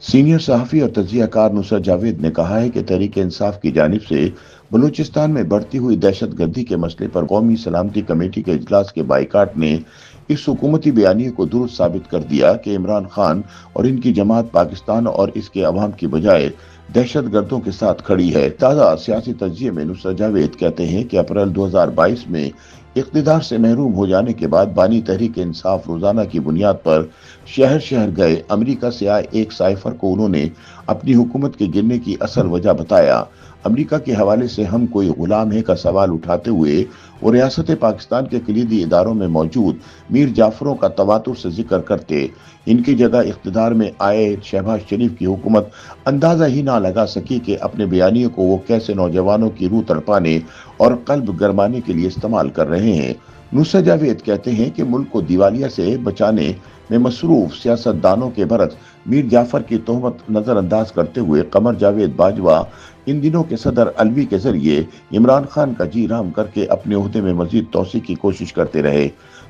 Senior सहाफ़ी और तजिया कार नुसरत जावेद ने कहा है कि तहरीक इंसाफ की जानिब से बलूचिस्तान में बढ़ती हुई दहशतगर्दी के मसले पर कौमी सलामती कमेटी के इजलास के बाइकाट ने इस हुकूमती बयानिए को दुरुस्त साबित कर दिया कि इमरान खान और इनकी जमात पाकिस्तान और इसके अवाम की बजाय दहशत गर्दों के साथ खड़ी है। ताज़ा सियासी तजिए में नुसरत जावेद कहते हैं कि अप्रैल 2022 में इक़्तिदार से महरूम हो जाने के बाद बानी तहरीक इंसाफ रोजाना की बुनियाद पर शहर शहर गए अमेरिका से आए एक साइफर को उन्होंने अपनी हुकूमत के गिरने की असल वजह बताया। अमेरिका के हवाले से हम कोई गुलाम है का सवाल उठाते हुए वो रियासत पाकिस्तान के कलीदी इदारों में मौजूद मीर जाफरों का तवातुर से जिक्र करते। इनकी जगह इख्तिदार में आए शहबाज शरीफ की हुकूमत अंदाजा ही ना लगा सकी कि अपने बयानियों को वो कैसे नौजवानों की रूह तड़पाने और कल्ब गरमाने के लिए इस्तेमाल कर रहे हैं। नुसरत जावेद कहते हैं कि मुल्क को दिवालिया से बचाने में मसरूफ सियासतदानों के बरक्स मीर जाफर की तोहमत नजरअंदाज करते हुए कमर जावेद बाजवा इन दिनों के सदर अलवी के जरिए इमरान खान का जी राम करके अपने ओहदे में मजीद तोसी की कोशिश करते रहे।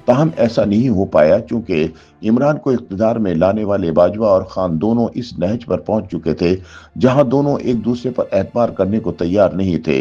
ताहम ऐसा नहीं हो पाया क्योंकि इमरान को इख्तिदार में लाने वाले बाजवा और खान दोनों इस नहज पर पहुंच चुके थे जहां दोनों एक दूसरे पर एतबार करने को तैयार नहीं थे।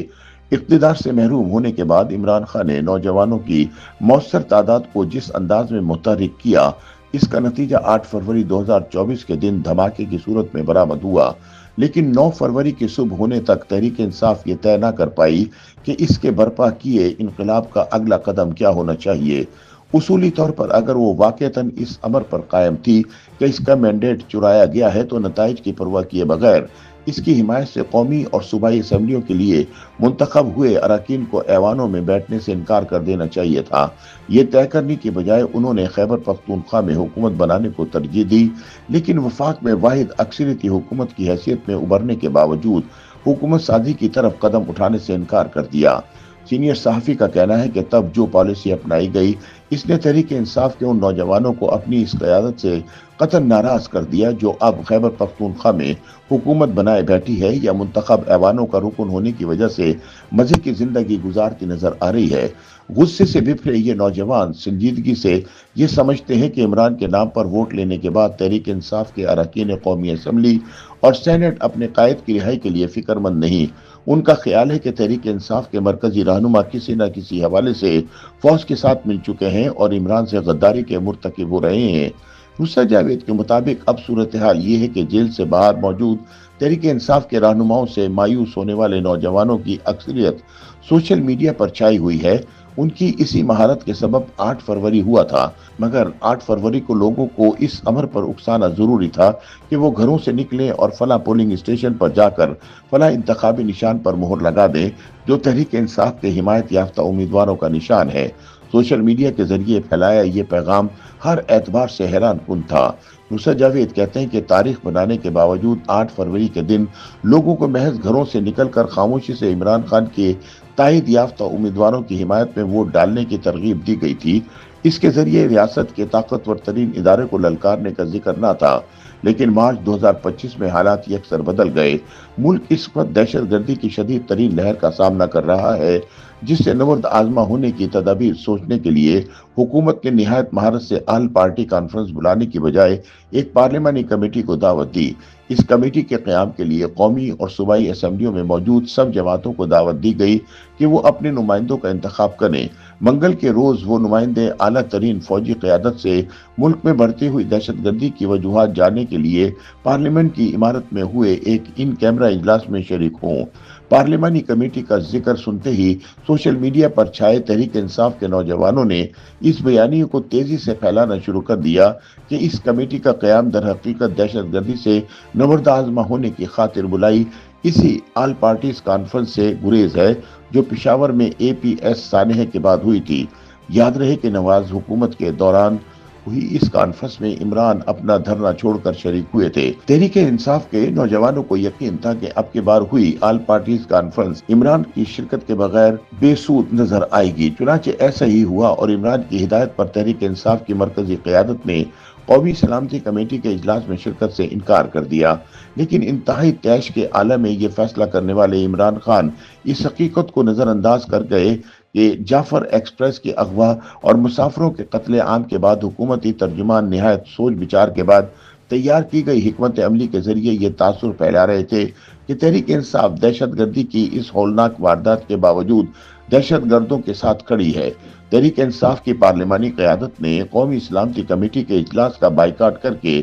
इख्तिदार से महरूम होने के बाद इमरान खान ने नौजवानों की मौसर तादाद को जिस अंदाज में मुतहरिक किया, इसका नतीजा 8 फरवरी 2024 के दिन धमाके की सूरत में बरामद हुआ। लेकिन 9 फरवरी की सुबह होने तक तहरीक इंसाफ ये तय न कर पाई कि इसके बर्पा किए इनकलाब का अगला कदम क्या होना चाहिए। उसूली तौर पर अगर वो वाकईतन इस अमर पर कायम थी कि इसका मैंडेट चुराया गया है तो नताइज की परवाह किए बगैर इसकी हिमायत से कौमी और सूबाई असम्बलियों के लिए मुंतखब हुए अरकान को ऐवानों में बैठने से इनकार कर देना चाहिए था। ये तय करने की बजाय उन्होंने खैबर पख्तूनख्वा में हुकूमत बनाने को तरजीह दी, लेकिन वफाक में वाहिद अक्सरियती हुकूमत की हैसियत में उभरने के बावजूद हुकूमत साजी की तरफ कदम उठाने से इनकार कर दिया। सीनियर सहाफ़ी का कहना है कि तब जो पॉलिसी अपनाई गई इसने तहरीक इंसाफ के उन नौजवानों को अपनी इस क़यादत से कतन नाराज कर दिया जो अब खैबर पख्तूनख्वा में हुकूमत बनाए बैठी है या मुंतखब ऐवानों का रुकन होने की वजह से मजे की जिंदगी गुजारती नजर आ रही है। गुस्से से बिफरे ये नौजवान संजीदगी से ये समझते हैं कि इमरान के नाम पर वोट लेने के बाद तहरीक इंसाफ के अरकान कौमी असम्बली और सेनेट अपने कायद की रिहाई के लिए फिक्रमंद नहीं। उनका ख्याल है कि तहरीक इंसाफ के मरकजी रहनुमा किसी न किसी हवाले से फौज के साथ मिल चुके हैं और इमरान से गद्दारी के मुर्तकिब हो रहे हैं। नुसरत जावेद के मुताबिक अब सूरत हाल ये है कि जेल से बाहर मौजूद तहरीक इंसाफ के रहनुमाओं से मायूस होने वाले नौजवानों की अक्सरियत सोशल मीडिया पर छाई हुई है। उनकी इसी महारत के सबब 8 फरवरी हुआ था, मगर 8 फरवरी को लोगों को इस अमर पर उकसाना जरूरी था कि वो घरों से निकलें और फला पोलिंग स्टेशन पर जाकर फला इंतखाबी निशान पर मोहर लगा दें जो तहरीक इंसाफ के हिमायत याफ्ता उम्मीदवारों का निशान है। सोशल मीडिया के जरिए फैलाया ये पैगाम हर एतबार से हैरान कुन था। नुसरत जावेद कहते हैं कि तारीख बनाने के बावजूद 8 फरवरी के दिन लोगों को महज घरों से निकलकर खामोशी से इमरान खान के तायद याफ्ता उम्मीदवारों की हिमायत में वोट डालने की तरगीब दी गई थी। इसके जरिए रियासत के ताकतवर तरीन इदारे को ललकारने का जिक्र न था, लेकिन मार्च 2025 में हालात यकसर बदल गए। मुल्क इस वक्त दहशत गर्दी की शदीद तरीन लहर का सामना कर रहा है, जिससे नवर्द आजमा होने की तदाबीर सोचने के लिए हुकूमत ने निहायत महारत से आल पार्टी कॉन्फ्रेंस बुलाने की बजाय एक पार्लिमानी कमेटी को दावत दी। इस कमेटी के क़याम के लिए कौमी और सूबाई असम्बलियों में मौजूद सब जमातों को दावत दी गई कि वो अपने नुमाइंदों का इंतखाब करें। मंगल के रोज वो नुमाइंदे आला तरीन फौजी क़यादत से मुल्क में बढ़ती हुई दहशतगर्दी की वजूहात जानने के लिए पार्लियामेंट की इमारत में हुए एक इन कैमरा इजलास में शरीक हों। पार्लिमानी कमेटी का जिक्र सुनते ही सोशल मीडिया पर छाए तहरीक इंसाफ के नौजवानों ने इस बयानियों को तेजी से फैलाना शुरू कर दिया कि इस कमेटी का क़याम दर हकीकत दहशतगर्दी से नवर्द आज़मा होने की खातिर बुलाई इसी आल पार्टीज कॉन्फ्रेंस से गुरेज है जो पेशावर में APS सानहे के बाद हुई थी। याद रहे कि नवाज हुकूमत के दौरान हुई इस कॉन्फ्रेंस में इमरान अपना धरना छोड़कर शरीक हुए थे। तहरीक इंसाफ के नौजवानों को यकीन था कि अब की बार हुई आल पार्टीज कॉन्फ्रेंस इमरान की शिरकत के बगैर बेसूद नजर आएगी। चुनांचे ऐसा ही हुआ और इमरान की हिदायत पर तहरीक इंसाफ की मरकजी क़यादत ने कौमी सलामती कमेटी के इजलास में शिरकत से इनकार कर दिया। लेकिन इंतहाई तैश के आलम में ये फैसला करने वाले इमरान खान इस हकीकत को नजरअंदाज कर गए कि जाफर एक्सप्रेस के अगवा और मुसाफरों के कत्ले आम के बाद हुकूमती तर्जुमान निहायत सोच विचार के बाद तैयार की गई हिकमत अमली के जरिए ये तासुर फैला रहे थे कि तहरीक इंसाफ दहशतगर्दी की इस हौलनाक वारदात के बावजूद दहशतगर्दों के साथ खड़ी है। तहरीक इंसाफ की पार्लिमानी क़यादत ने कौमी सलामती कमेटी के इजलास का बाइकाट करके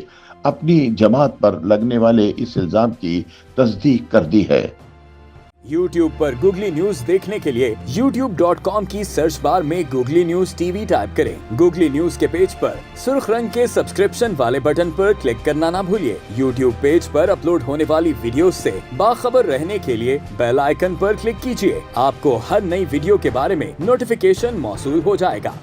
अपनी जमात पर लगने वाले इस इल्जाम की तस्दीक कर दी है। YouTube पर गूगली न्यूज देखने के लिए youtube.com की सर्च बार में गूगली न्यूज टीवी टाइप करें। गूगली न्यूज के पेज पर सुर्ख रंग के सब्सक्रिप्शन वाले बटन पर क्लिक करना ना भूलिए। YouTube पेज पर अपलोड होने वाली वीडियोस से बाखबर रहने के लिए बेल आइकन पर क्लिक कीजिए। आपको हर नई वीडियो के बारे में नोटिफिकेशन मौसूल हो जाएगा।